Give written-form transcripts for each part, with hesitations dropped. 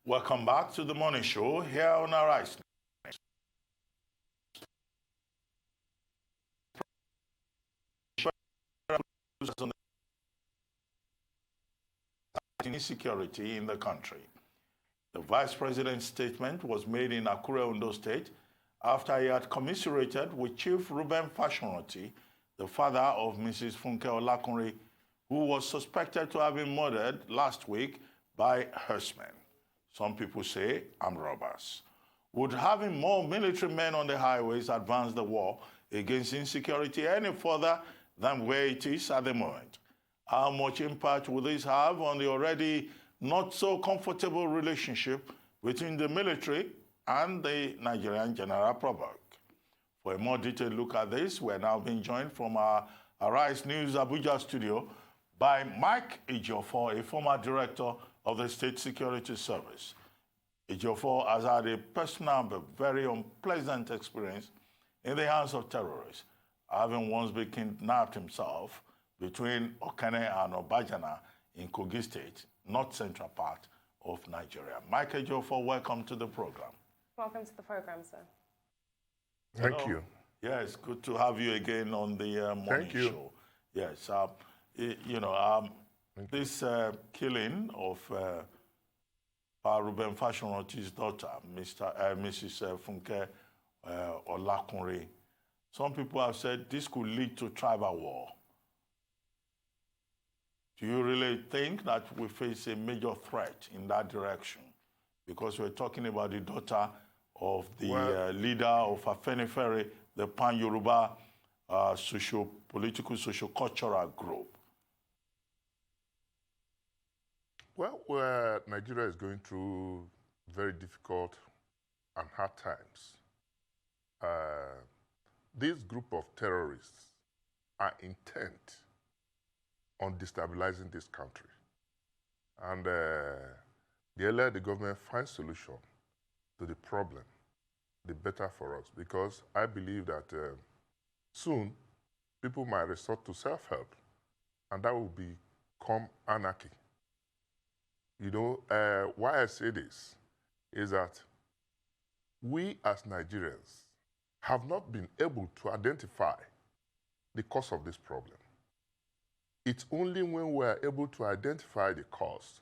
Welcome back to the morning show here on our Rise. Insecurity in the country. The Vice President's statement was made in Akure, Ondo State, after he had commiserated with Chief Reuben Fashionati, the father of Mrs. Funke Olakunre, who was suspected to have been murdered last week by herdsmen. Some people say armed robbers. Would having more military men on the highways advance the war against insecurity any further than where it is at the moment? How much impact will this have on the already not so comfortable relationship between the military and the Nigerian general public? For a more detailed look at this, we're now being joined from our Arise News Abuja studio by Mike Ejiofor, a former director of the State Security Service. Ejiofor has had a personal but very unpleasant experience in the hands of terrorists, having once been kidnapped himself between Okene and Obajana in Kogi State, north central part of Nigeria. Mike Ejiofor, welcome to the program. Welcome to the program, sir. Thank you. Yes, good to have you again on the morning show. Yes, this killing of Reuben Fashionati's daughter, Mrs. Funke Olakunre, some people have said this could lead to tribal war. Do you really think that we face a major threat in that direction? Because we're talking about the daughter of the leader of Afenifere, the Pan-Yoruba political, socio-cultural group. Well, Nigeria is going through very difficult and hard times. This group of terrorists are intent on destabilizing this country. And the earlier the government finds solution to the problem, the better for us. Because I believe that soon people might resort to self-help, and that will become anarchy. You know, why I say this is that we as Nigerians have not been able to identify the cause of this problem. It's only when we are able to identify the cause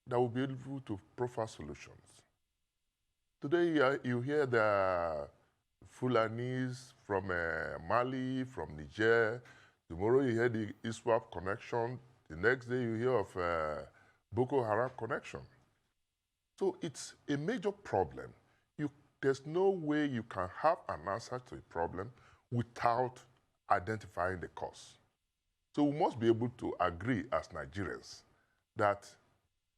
that we'll be able to proffer solutions. Today, you hear the Fulanis from Mali, from Niger. Tomorrow, you hear the ISWAP connection. The next day, you hear of Boko Haram connection. So it's a major problem. There's no way you can have an answer to a problem without identifying the cause. So we must be able to agree as Nigerians that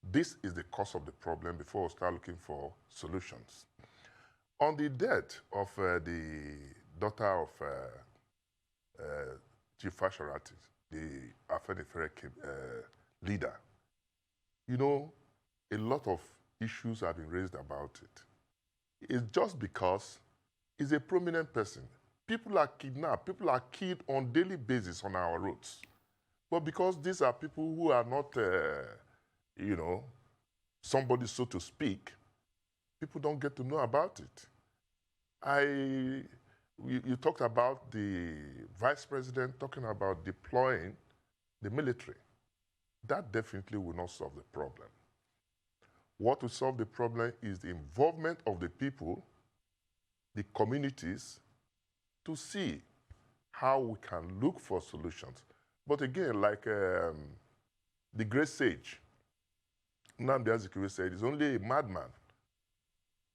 this is the cause of the problem before we start looking for solutions. On the death of the daughter of Chief Fashionati, the Afenifere leader, you know, a lot of issues have been raised about it. It's just because he's a prominent person. People are kidnapped. People are killed on daily basis on our roads. But because these are people who are not, you know, somebody, so to speak, people don't get to know about it. You talked about the vice president talking about deploying the military. That definitely will not solve the problem. What will solve the problem is the involvement of the people, the communities, to see how we can look for solutions. But again, like the great sage, Nnamdi Azikiwe said, it's only a madman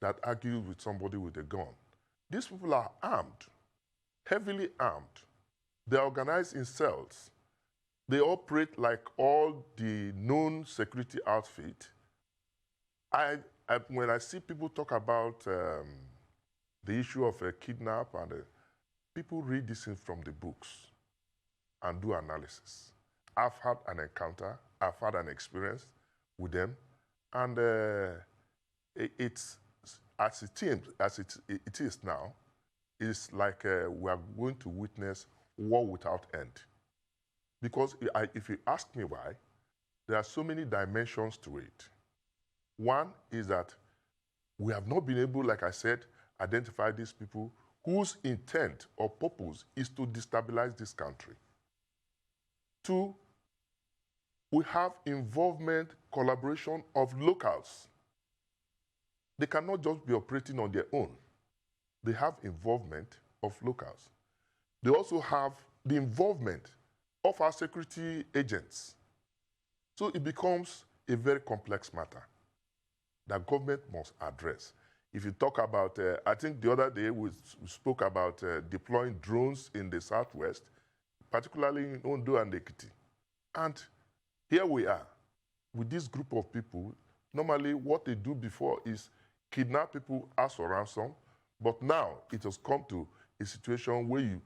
that argues with somebody with a gun. These people are armed, heavily armed. They are organized in cells. They operate like all the known security outfit. When I see people talk about the issue of a kidnap, and people read this in from the books and do analysis. I've had an encounter, I've had an experience with them, and it's as it is now, it's like we are going to witness war without end. Because if you ask me why, there are so many dimensions to it. One is that we have not been able, like I said, identify these people whose intent or purpose is to destabilize this country. Two, we have involvement, collaboration of locals. They cannot just be operating on their own. They have involvement of locals. They also have the involvement of our security agents. So it becomes a very complex matter that government must address. If you talk about, I think the other day we spoke about deploying drones in the Southwest, particularly in Ondo and Ekiti. And here we are with this group of people. Normally what they do before is kidnap people, ask for ransom, but now it has come to a situation where you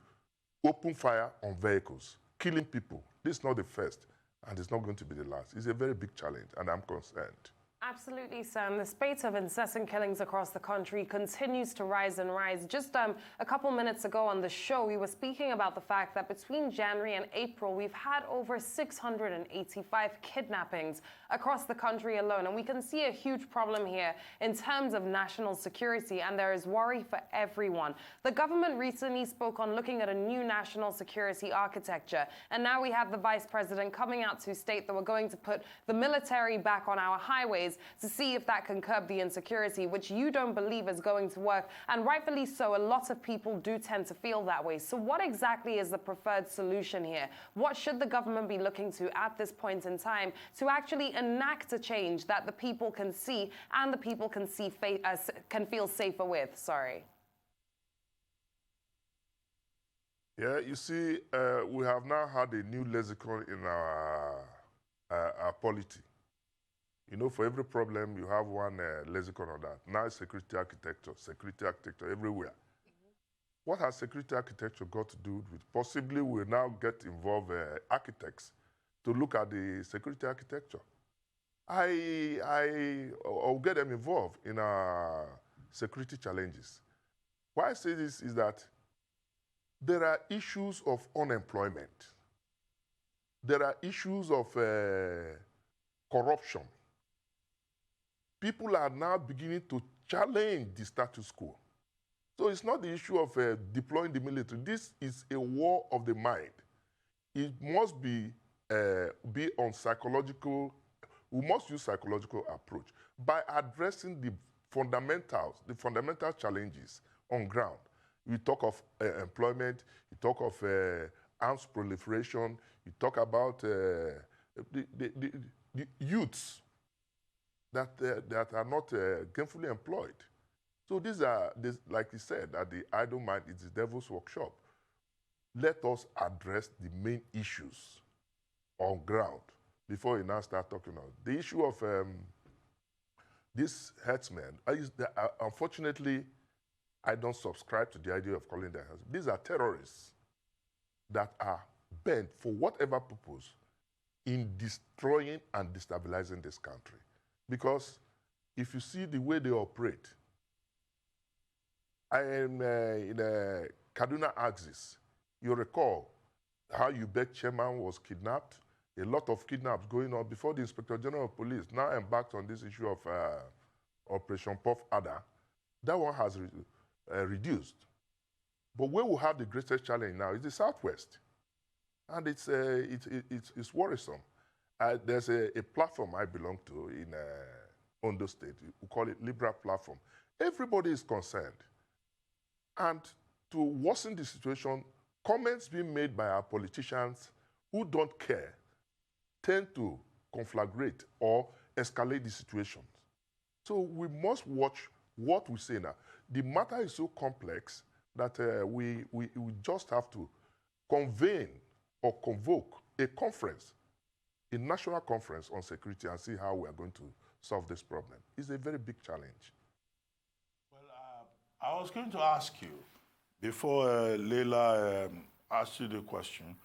open fire on vehicles, killing people. This is not the first, and it's not going to be the last. It's a very big challenge, and I'm concerned. Absolutely, Sam. The spate of incessant killings across the country continues to rise and rise. Just a couple minutes ago on the show, we were speaking about the fact that between January and April, we've had over 685 kidnappings across the country alone. And we can see a huge problem here in terms of national security, and there is worry for everyone. The government recently spoke on looking at a new national security architecture. And now we have the vice president coming out to state that we're going to put the military back on our highways to see if that can curb the insecurity, which you don't believe is going to work. And rightfully so, a lot of people do tend to feel that way. So what exactly is the preferred solution here? What should the government be looking to at this point in time to actually enact a change that the people can see and the people can see can feel safer with? Sorry. Yeah, you see, we have now had a new lexicon in our polity. You know, for every problem, you have one lexicon on that. Now it's security architecture everywhere. What has security architecture got to do with? Possibly we'll now get involved architects to look at the security architecture. I'll get them involved in our security challenges. Why I say this is that there are issues of unemployment. There are issues of corruption. People are now beginning to challenge the status quo. So it's not the issue of deploying the military. This is a war of the mind. It must be on psychological, we must use psychological approach by addressing the fundamental challenges on ground. We talk of employment, you talk of arms proliferation, you talk about the youths that are not gainfully employed. So these are, like you said, that the idle mind is the devil's workshop. Let us address the main issues on ground before we now start talking about the issue of these herdsmen. Unfortunately, I don't subscribe to the idea of calling them herdsmen. These are terrorists that are bent for whatever purpose in destroying and destabilizing this country. Because if you see the way they operate, I am in Kaduna Axis. You recall how Ubek chairman was kidnapped? A lot of kidnaps going on before the Inspector General of Police now embarked on this issue of Operation Puff Adder. That one has reduced. But where we have the greatest challenge now is the Southwest. And it's worrisome. There's a platform I belong to in Ondo State. We call it Libra Platform. Everybody is concerned. And to worsen the situation, comments being made by our politicians who don't care tend to conflagrate or escalate the situations. So we must watch what we say now. The matter is so complex that we just have to convene or convoke a conference, a national conference on security, and see how we are going to solve this problem. It's a very big challenge. Well, I was going to ask you, before Leila asked you the question,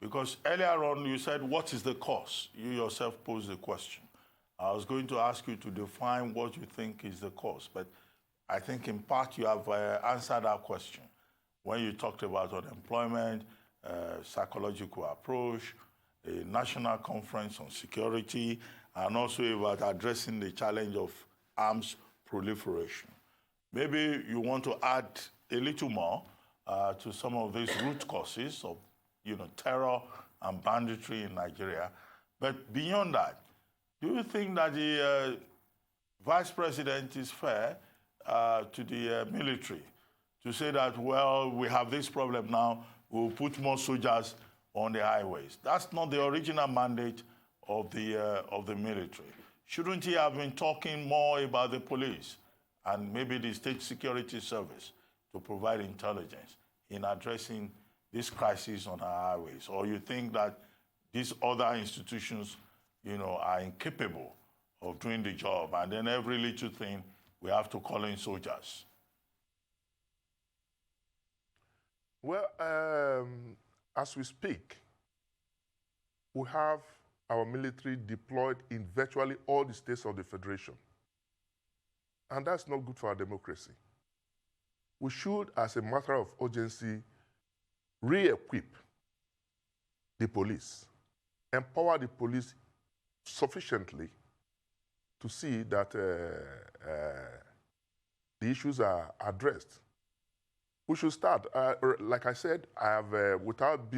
because earlier on you said, what is the cause? You yourself posed the question. I was going to ask you to define what you think is the cause, but I think in part you have answered our question when you talked about unemployment, psychological approach, a national conference on security, and also about addressing the challenge of arms proliferation. Maybe you want to add a little more to some of these root causes of, terror and banditry in Nigeria. But beyond that, do you think that the vice president is fair to the military to say that, well, we have this problem now, we'll put more soldiers on the highways? That's not the original mandate of the military. Shouldn't he have been talking more about the police and maybe the State Security Service to provide intelligence in addressing this crisis on our highways? Or you think that these other institutions, are incapable of doing the job, and then every little thing we have to call in soldiers? Well, as we speak, we have our military deployed in virtually all the states of the Federation. And that's not good for our democracy. We should, as a matter of urgency, re-equip the police, empower the police sufficiently to see that the issues are addressed. We should start. Like I said, I have, without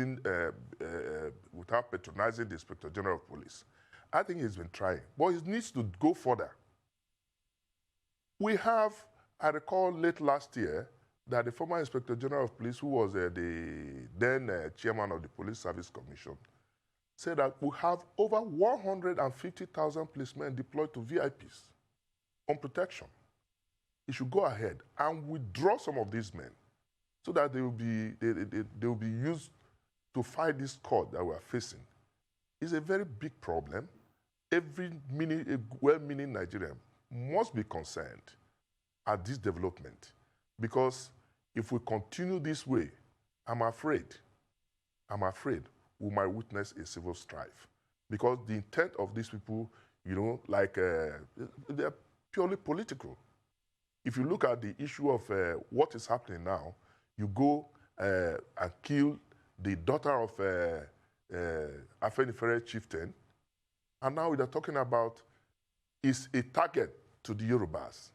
patronizing the Inspector General of Police, I think he's been trying, but he needs to go further. We have, I recall late last year, that the former Inspector General of Police, who was the then chairman of the Police Service Commission, said that we have over 150,000 policemen deployed to VIPs on protection. He should go ahead and withdraw some of these men so that they will be used to fight this court that we are facing. It's a very big problem. Every well-meaning Nigerian must be concerned at this development, because if we continue this way, I'm afraid we might witness a civil strife, because the intent of these people, they're purely political. If you look at the issue of what is happening now, you go and kill the daughter of Afenifere chieftain, and now they're talking about is a target to the Yorubas.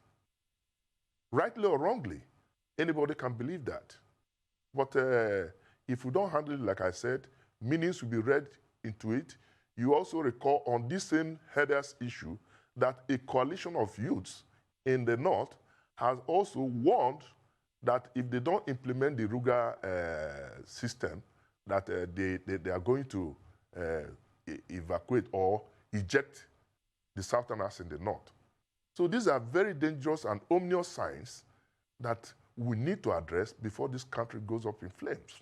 Rightly or wrongly, anybody can believe that. But if we don't handle it, like I said, meanings will be read into it. You also recall on this same headers issue that a coalition of youths in the north has also warned that if they don't implement the Ruga system, that they are going to evacuate or eject the Southerners in the north. So these are very dangerous and ominous signs that we need to address before this country goes up in flames.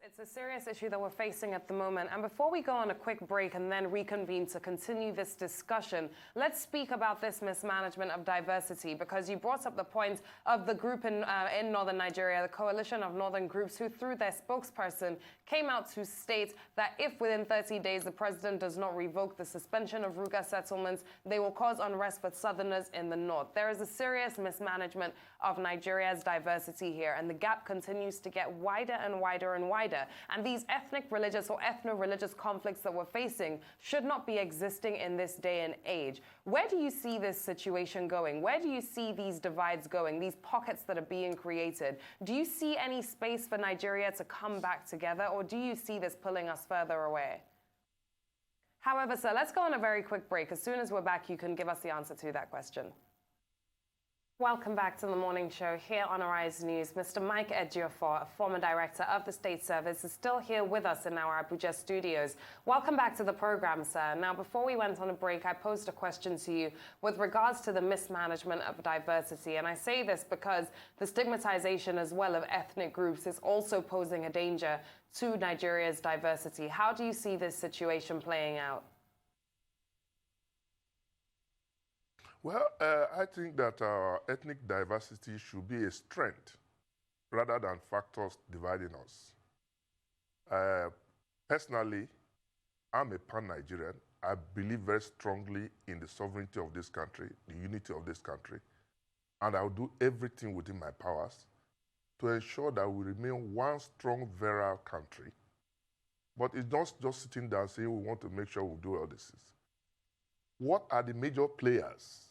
It's a serious issue that we're facing at the moment. And before we go on a quick break and then reconvene to continue this discussion, let's speak about this mismanagement of diversity, because you brought up the point of the group in northern Nigeria, the coalition of northern groups, who through their spokesperson came out to state that if within 30 days the president does not revoke the suspension of Ruga settlements, they will cause unrest for southerners in the north. There is a serious mismanagement of Nigeria's diversity here, and the gap continues to get wider and wider and wider. And these ethnic, religious, or ethno-religious conflicts that we're facing should not be existing in this day and age. Where do you see this situation going? Where do you see these divides going, these pockets that are being created? Do you see any space for Nigeria to come back together, or do you see this pulling us further away? However, sir, let's go on a very quick break. As soon as we're back, you can give us the answer to that question. Welcome back to the morning show here on Arise News. Mr. Mike Ejiofor, a former director of the State Service, is still here with us in our Abuja studios. Welcome back to the program, sir. Now, before we went on a break, I posed a question to you with regards to the mismanagement of diversity. And I say this because the stigmatization as well of ethnic groups is also posing a danger to Nigeria's diversity. How do you see this situation playing out? Well, I think that ethnic diversity should be a strength rather than factors dividing us. Personally, I'm a pan-Nigerian. I believe very strongly in the sovereignty of this country, the unity of this country, and I'll do everything within my powers to ensure that we remain one strong, virile country. But it's not just sitting down saying we want to make sure we do all this. what are the major players,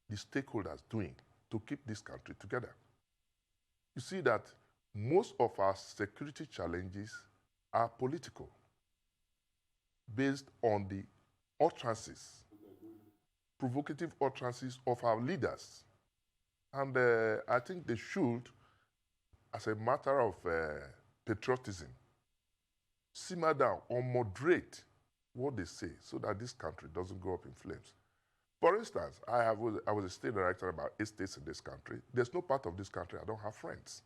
the stakeholders doing to keep this country together? You see that most of our security challenges are political, based on the utterances, provocative utterances of our leaders. And I think they should, as a matter of patriotism, simmer down or moderate what they say so that this country doesn't go up in flames. For instance, I was a state director about 8 states in this country. There's no part of this country I don't have friends.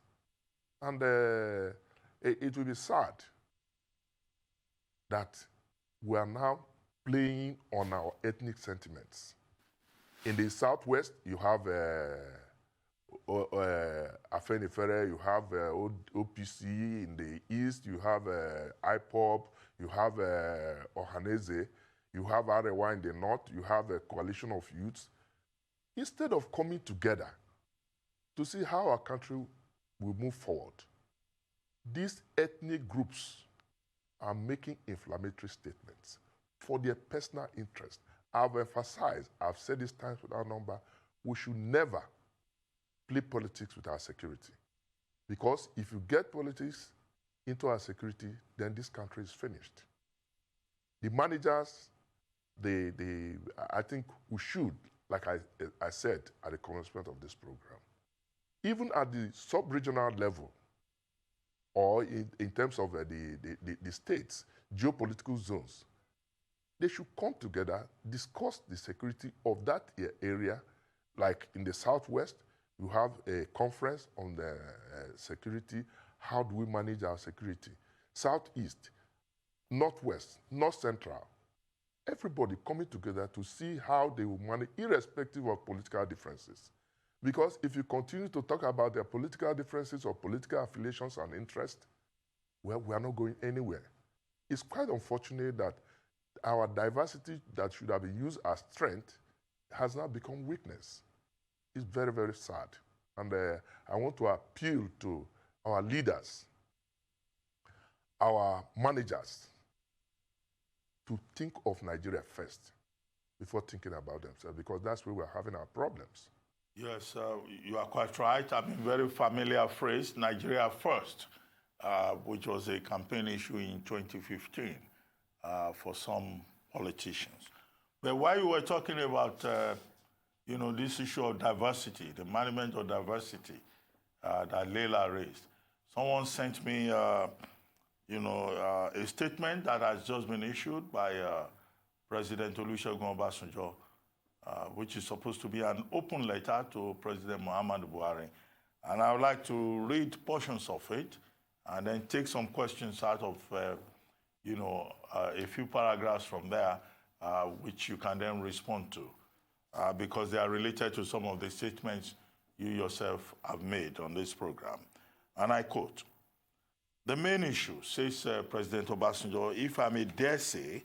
And it will be sad that we are now playing on our ethnic sentiments. In the Southwest, you have Afenifere, you have OPC. In the East, you have IPOB, you have Ohaneze, you have Arewa in the North, you have a coalition of youths. Instead of coming together to see how our country will move forward, these ethnic groups are making inflammatory statements for their personal interest. I've emphasized, I've said this times without number, we should never play politics with our security. Because if you get politics into our security, then this country is finished. The managers, I think we should, like I said at the commencement of this program, even at the sub-regional level, or in terms of the states, geopolitical zones, they should come together, discuss the security of that area. Like in the Southwest, you have a conference on the security. How do we manage our security? Southeast, Northwest, North Central, everybody coming together to see how they will manage, irrespective of political differences. Because if you continue to talk about their political differences or political affiliations and interests, well, we are not going anywhere. It's quite unfortunate that our diversity that should have been used as strength has now become weakness. It's very, very sad. And I want to appeal to our leaders, our managers, to think of Nigeria first before thinking about themselves, because that's where we're having our problems. Yes, you are quite right. I mean, very familiar phrase, Nigeria first, which was a campaign issue in 2015 for some politicians. But while you were talking about, this issue of diversity, the management of diversity that Leila raised, someone sent me, a statement that has just been issued by President Olusegun Obasanjo, which is supposed to be an open letter to President Muhammadu Buhari. And I would like to read portions of it and then take some questions out of, a few paragraphs from there, which you can then respond to, because they are related to some of the statements you yourself have made on this program. And I quote, "The main issue," says President Obasanjo, "if I may dare say,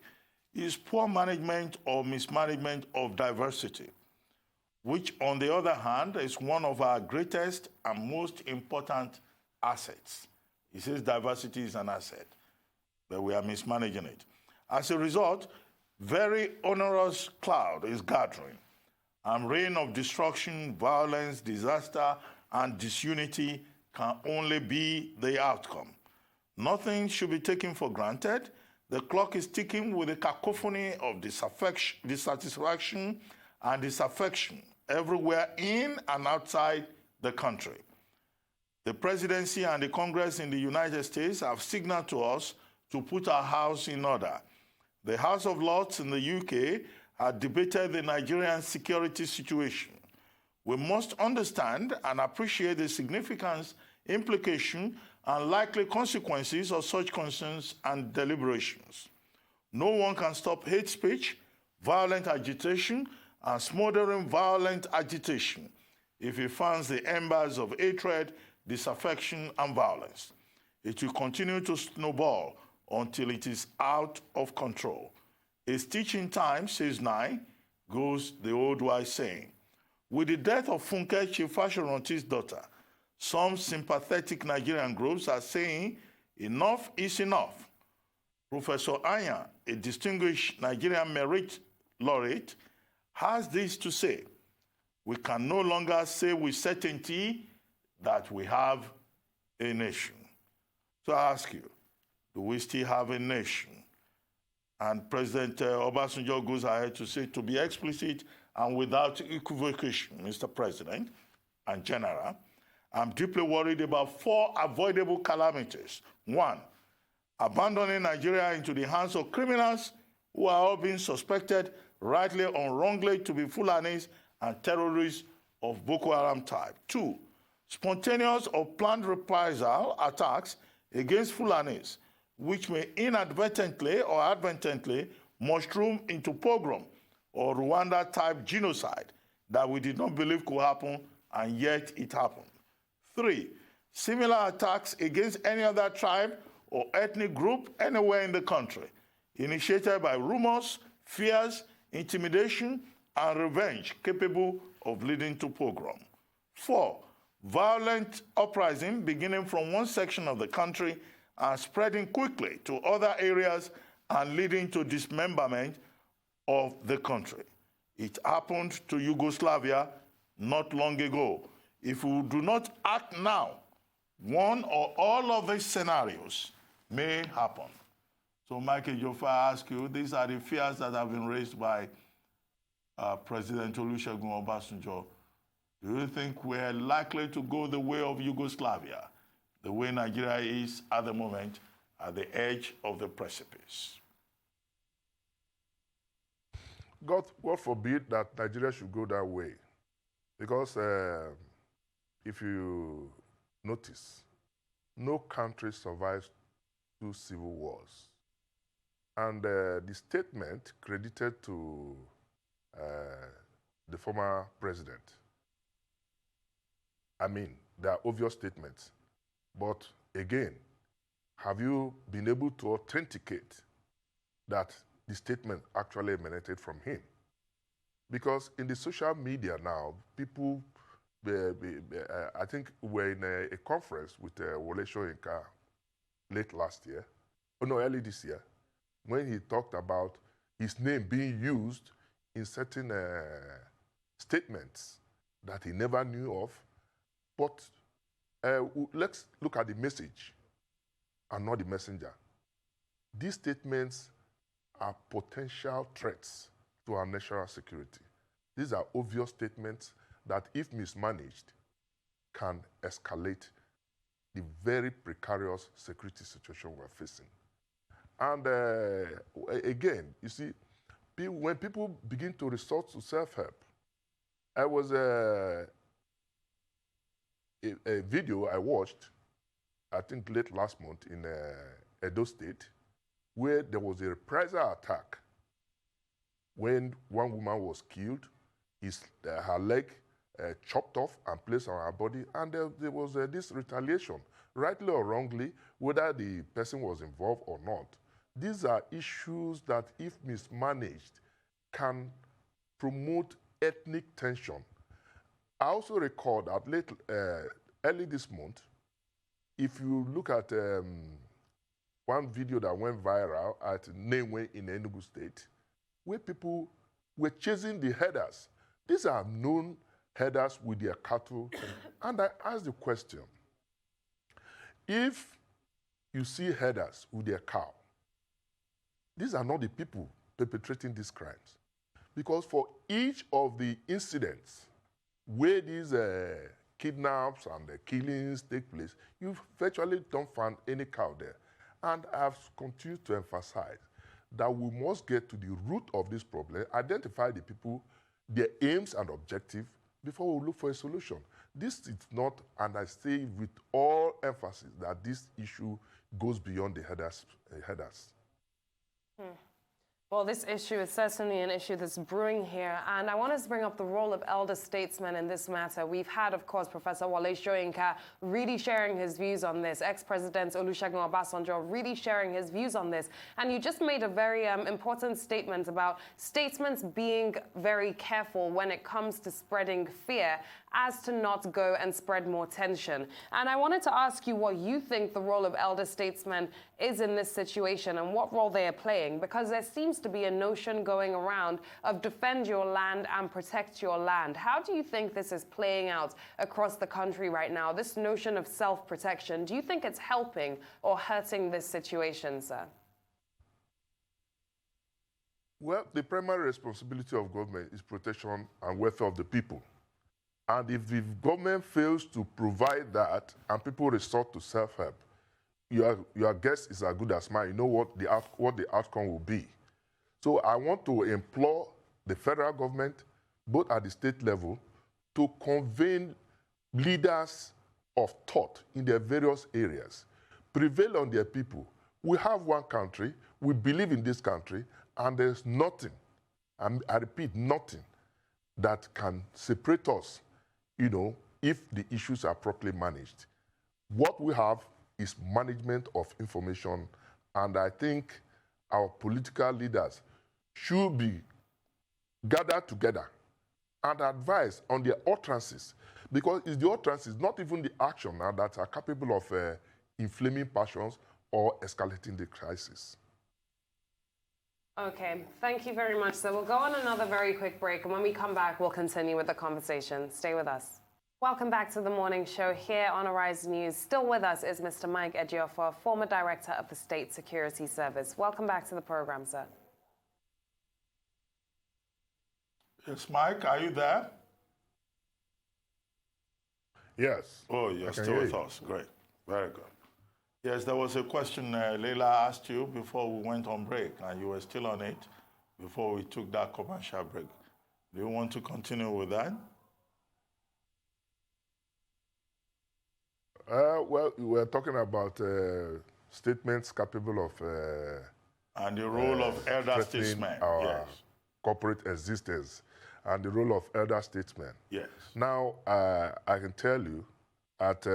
is poor management or mismanagement of diversity, which, on the other hand, is one of our greatest and most important assets." He says diversity is an asset, but we are mismanaging it. As a result, very onerous cloud is gathering, and rain of destruction, violence, disaster, and disunity can only be the outcome. Nothing should be taken for granted. The clock is ticking with a cacophony of dissatisfaction and disaffection everywhere in and outside the country. The presidency and the Congress in the United States have signaled to us to put our house in order. The House of Lords in the UK had debated the Nigerian security situation. We must understand and appreciate the significance, implication, and likely consequences of such concerns and deliberations. No one can stop hate speech, violent agitation, and smothering violent agitation if it fans the embers of hatred, disaffection, and violence. It will continue to snowball until it is out of control. A stitch in time, says 9, goes the old wise saying. With the death of Funke Chifashoranti's daughter, some sympathetic Nigerian groups are saying enough is enough. Professor Anya, a distinguished Nigerian merit laureate, has this to say: we can no longer say with certainty that we have a nation. So I ask you, do we still have a nation? And President Obasanjo goes ahead to say, to be explicit and without equivocation, Mr. President and General, I'm deeply worried about 4 avoidable calamities. 1, abandoning Nigeria into the hands of criminals who are all being suspected, rightly or wrongly, to be Fulanis and terrorists of Boko Haram type. 2, spontaneous or planned reprisal attacks against Fulanis, which may inadvertently or advertently mushroom into pogrom or Rwanda-type genocide that we did not believe could happen, and yet it happened. 3, similar attacks against any other tribe or ethnic group anywhere in the country, initiated by rumors, fears, intimidation, and revenge capable of leading to pogrom. 4, violent uprising beginning from one section of the country and spreading quickly to other areas and leading to dismemberment of the country. It happened to Yugoslavia not long ago. If we do not act now, one or all of these scenarios may happen. So, Mike Ejiofor, I ask you, these are the fears that have been raised by President Olusegun Obasanjo. Do you think we're likely to go the way of Yugoslavia, the way Nigeria is at the moment, at the edge of the precipice? God forbid that Nigeria should go that way. Because if you notice, no country survives 2 civil wars. And the statement credited to the former president, I mean, they are obvious statements. But again, have you been able to authenticate that the statement actually emanated from him? Because in the social media now, people, I think we're in a conference with Wole Soyinka late last year, early this year, when he talked about his name being used in certain statements that he never knew of. But let's look at the message and not the messenger. These statements are potential threats to our national security. These are obvious statements that, if mismanaged, can escalate the very precarious security situation we're facing. And again, you see, when people begin to resort to self-help, I was a video I watched, I think late last month in Edo State, where there was a reprisal attack when one woman was killed, her leg chopped off and placed on her body, and there was this retaliation, rightly or wrongly, whether the person was involved or not. These are issues that, if mismanaged, can promote ethnic tension. I also recall that early this month, if you look at one video that went viral at Newe in Enugu State, where people were chasing the herders. These are known herders with their cattle. And I asked the question, if you see herders with their cow, these are not the people perpetrating these crimes. Because for each of the incidents where these kidnaps and the killings take place, you virtually don't find any cow there. And I've continued to emphasize that we must get to the root of this problem, identify the people, their aims and objectives, before we look for a solution. This is not, and I say with all emphasis, that this issue goes beyond the herders. Well, this issue is certainly an issue that's brewing here, and I want to bring up the role of elder statesmen in this matter. We've had, of course, Professor Wole Soyinka really sharing his views on this, ex-President Olusegun Obasanjo really sharing his views on this, and you just made a very important statement about statesmen being very careful when it comes to spreading fear, as to not go and spread more tension. And I wanted to ask you what you think the role of elder statesmen is in this situation and what role they are playing, because there seems seems to be a notion going around of defend your land and protect your land. How do you think this is playing out across the country right now, this notion of self-protection? Do you think it's helping or hurting this situation, sir? Well, the primary responsibility of government is protection and welfare of the people. And if the government fails to provide that and people resort to self-help, your guess is as good as mine. You know what the outcome will be. So I want to implore the federal government, both at the state level, to convene leaders of thought in their various areas, prevail on their people. We have one country, we believe in this country, and there's nothing, and I repeat, nothing, that can separate us, if the issues are properly managed. What we have is management of information, and I think our political leaders should be gathered together and advise on their utterances, because it's the utterances, not even the action now, that are capable of inflaming passions or escalating the crisis. Okay, thank you very much. So we'll go on another very quick break, and when we come back, we'll continue with the conversation. Stay with us. Welcome back to the morning show here on Arise News. Still with us is Mr. Mike Ejiofor, former director of the State Security Service. Welcome back to the program, sir. Yes, Mike, are you there? Yes. Oh, you're still with us. Great. Very good. Yes, there was a question Leila asked you before we went on break, and you were still on it before we took that commercial break. Do you want to continue with that? Well, we were talking about statements capable of... and the role of elder statesmen. Our yes. corporate existence and the role of elder statesmen. Yes. Now, I can tell you, at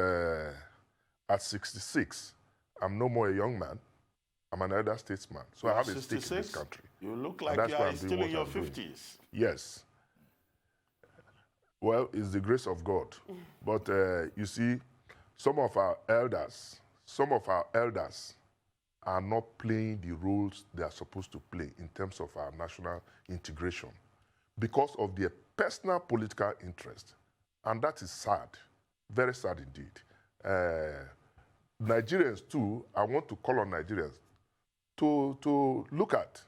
66, I'm no more a young man. I'm an elder statesman. So I have a stake in this country. You look like you are still in your 50s. Yes. Well, it's the grace of God. But you see, some of our elders are not playing the roles they are supposed to play in terms of our national integration because of their personal political interest. And that is sad, very sad indeed. Nigerians too, I want to call on Nigerians to look at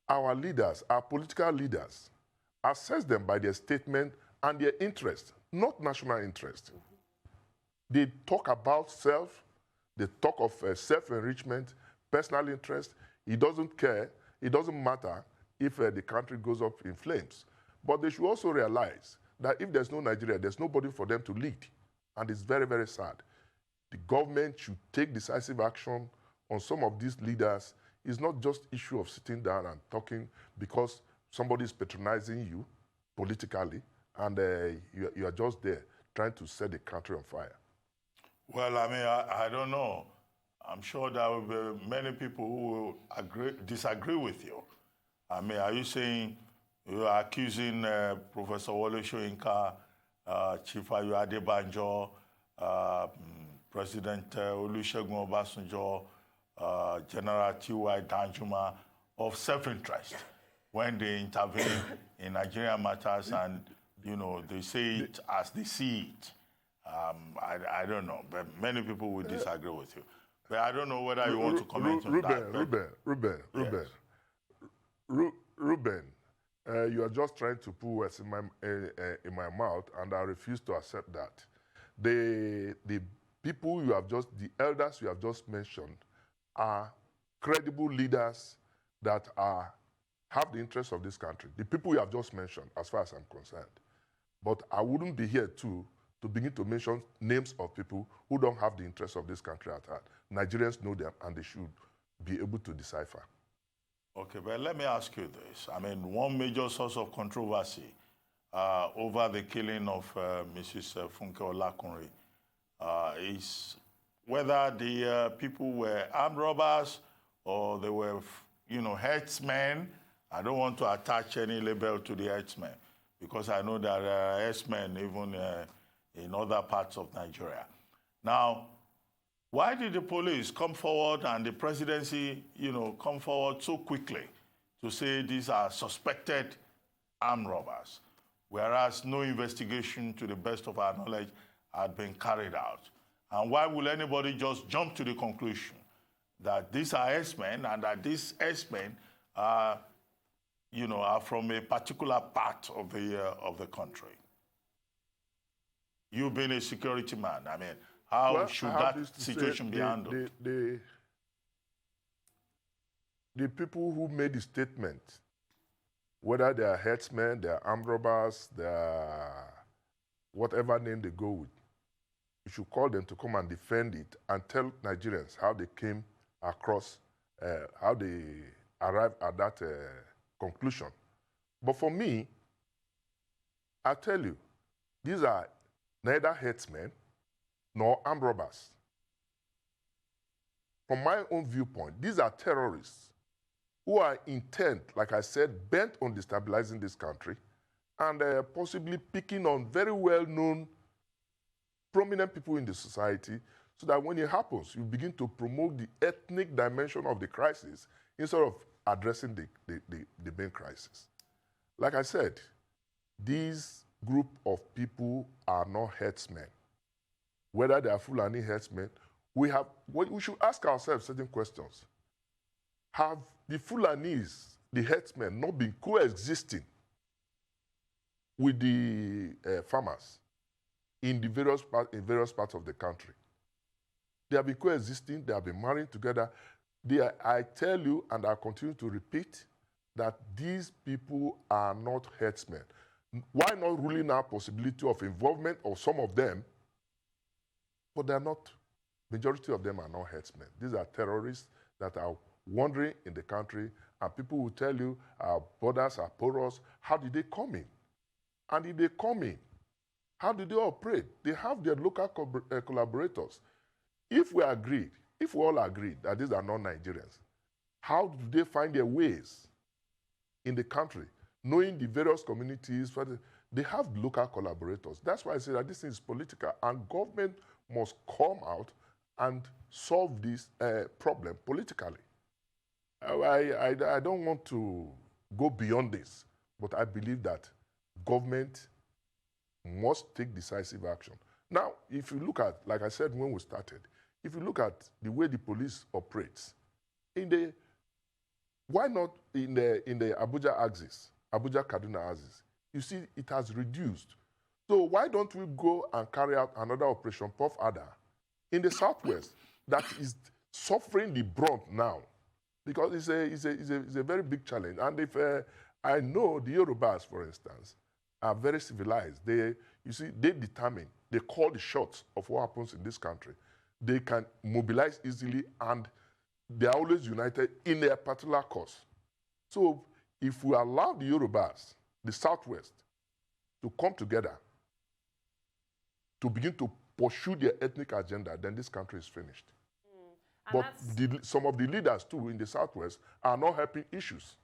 our leaders, our political leaders, assess them by their statement and their interest, not national interest. They talk about self, they talk of self-enrichment, personal interest. He doesn't care, it doesn't matter if the country goes up in flames. But they should also realize that if there's no Nigeria, there's nobody for them to lead. And it's very, very sad. The government should take decisive action on some of these leaders. It's not just issue of sitting down and talking because somebody is patronizing you politically and you are just there trying to set the country on fire. Well, I mean, I don't know. I'm sure there will be many people who will disagree with you. I mean, are you saying you are accusing Professor Wole Soyinka, Chief Ayo Adebanjo, President Olusegun Obasanjo, General T.Y. Danjuma of self-interest when they intervene in Nigerian matters and, they say it as they see it? I don't know, but many people will disagree with you. But I don't know whether you want to comment on that. Ruben, you are just trying to put words in my mouth, and I refuse to accept that. The people the elders you have just mentioned are credible leaders that have the interests of this country. The people you have just mentioned, as far as I'm concerned. But I wouldn't be here to begin to mention names of people who don't have the interests of this country at heart. Nigerians know them, and they should be able to decipher. Okay, but let me ask you this. I mean, one major source of controversy over the killing of Mrs. Funke Olakunri is whether the people were armed robbers or they were, herdsmen. I don't want to attach any label to the herdsmen because I know there are herdsmen even in other parts of Nigeria. Now, why did the police come forward and the presidency, come forward so quickly to say these are suspected armed robbers, whereas no investigation, to the best of our knowledge, had been carried out. And why will anybody just jump to the conclusion that these are herdsmen and that these herdsmen are, are from a particular part of the country? You being a security man, I mean, how should that situation be handled? The people who made the statement, whether they are herdsmen, they are armed robbers, they are whatever name they go with, you should call them to come and defend it and tell Nigerians how they came across, how they arrived at that conclusion. But for me, I tell you, these are neither herdsmen nor armed robbers. From my own viewpoint, these are terrorists who are intent, like I said, bent on destabilizing this country and possibly picking on very well-known, prominent people in the society, so that when it happens, you begin to promote the ethnic dimension of the crisis instead of addressing the main crisis. Like I said, these group of people are not herdsmen. Whether they are Fulani herdsmen, we should ask ourselves certain questions. Have the Fulanis, the herdsmen, not been coexisting with the farmers in various parts of the country? They have been coexisting, they have been marrying together. I tell you, and I continue to repeat, that these people are not herdsmen. Why not ruling out possibility of involvement of some of them? But they're not. Majority of them are not herdsmen. These are terrorists that are wandering in the country, and people will tell you our borders are porous. How did they come in? And if they come in, how do they operate? They have their local collaborators. If we all agreed that these are not Nigerians, how do they find their ways in the country? Knowing the various communities, they have local collaborators. That's why I say that this is political, and government must come out and solve this problem politically. I don't want to go beyond this, but I believe that government must take decisive action. Now, if you look at, like I said when we started, if you look at the way the police operates, why not in the Abuja axis, Abuja-Kaduna axis? You see, it has reduced. So why don't we go and carry out another operation, Puff Adder, in the southwest that is suffering the brunt now? Because it's a very big challenge. And if I know the Yorubas, for instance, are very civilized. They determine, they call the shots of what happens in this country. They can mobilize easily, and they are always united in their particular cause. So if we allow the Yorubas, the Southwest, to come together to begin to pursue their ethnic agenda, then this country is finished. But some of the leaders, too, in the Southwest are not helping issues.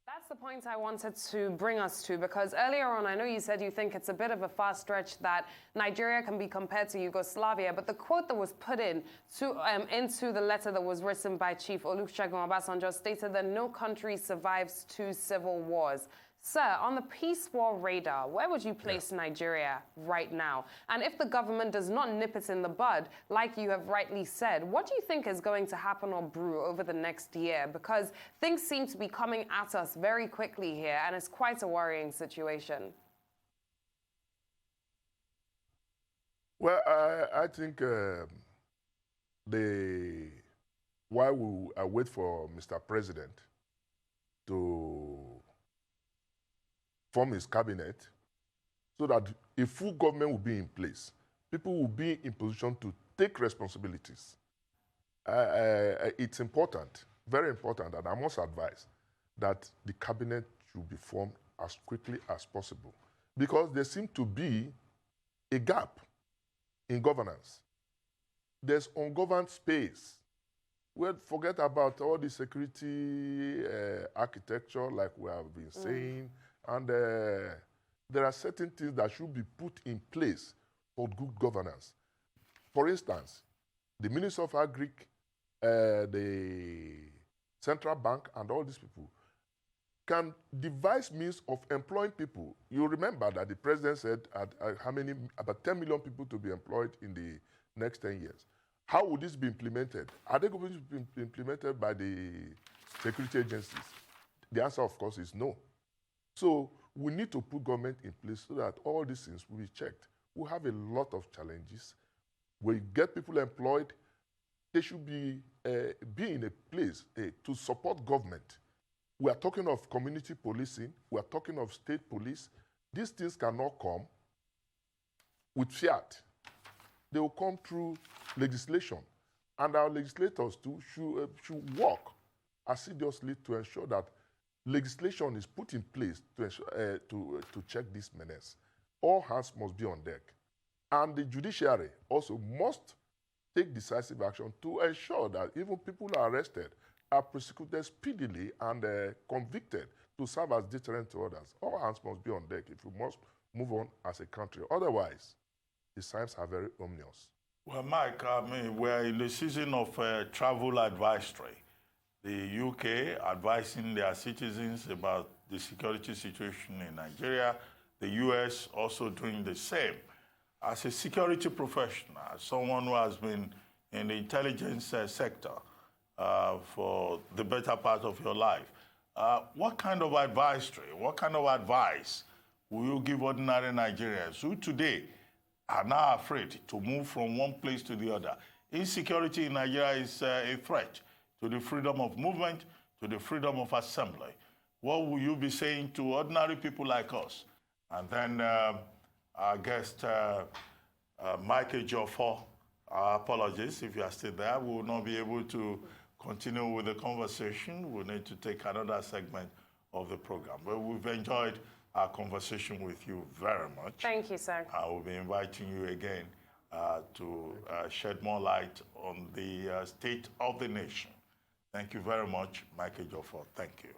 That's the point I wanted to bring us to, because earlier on, I know you said you think it's a bit of a far stretch that Nigeria can be compared to Yugoslavia, but the quote that was put into the letter that was written by Chief Olusegun Obasanjo stated that no country survives 2 civil wars. Sir, on the peace war radar, where would you place Nigeria right now? And if the government does not nip it in the bud, like you have rightly said, what do you think is going to happen or brew over the next year? Because things seem to be coming at us very quickly here, and it's quite a worrying situation. Well, I think while we wait for Mr. President to form his cabinet, so that a full government will be in place, people will be in position to take responsibilities. It's important, very important, and I must advise that the cabinet should be formed as quickly as possible, because there seems to be a gap in governance. There's ungoverned space. Well, forget about all the security architecture, like we have been saying, and there are certain things that should be put in place for good governance. For instance, the Minister of Agric, the Central Bank, and all these people, can devise means of employing people. You remember that the president said about 10 million people to be employed in the next 10 years. How would this be implemented? Are they going to be implemented by the security agencies? The answer, of course, is no. So we need to put government in place so that all these things will be checked. We have a lot of challenges. We get people employed. They should be in a place to support government. We are talking of community policing. We are talking of state police. These things cannot come with fiat. They will come through legislation. And our legislators too should work assiduously to ensure that legislation is put in place to ensure, to check this menace. All hands must be on deck. And the judiciary also must take decisive action to ensure that even people who are arrested are prosecuted speedily and convicted to serve as deterrent to others. All hands must be on deck if we must move on as a country. Otherwise, the signs are very ominous. Well, Mike, I mean, we're in the season of travel advisory. The UK advising their citizens about the security situation in Nigeria, the US also doing the same. As a security professional, as someone who has been in the intelligence sector for the better part of your life, what kind of advisory, what kind of advice will you give ordinary Nigerians who today are now afraid to move from one place to the other? Insecurity in Nigeria is a threat to the freedom of movement, to the freedom of assembly. What will you be saying to ordinary people like us? And then our guest, Mike Ejiofor, apologies if you are still there. We will not be able to continue with the conversation. We'll need to take another segment of the program. But we've enjoyed our conversation with you very much. Thank you, sir. I will be inviting you again to shed more light on the state of the nation. Thank you very much, Mike Ejiofor. Thank you.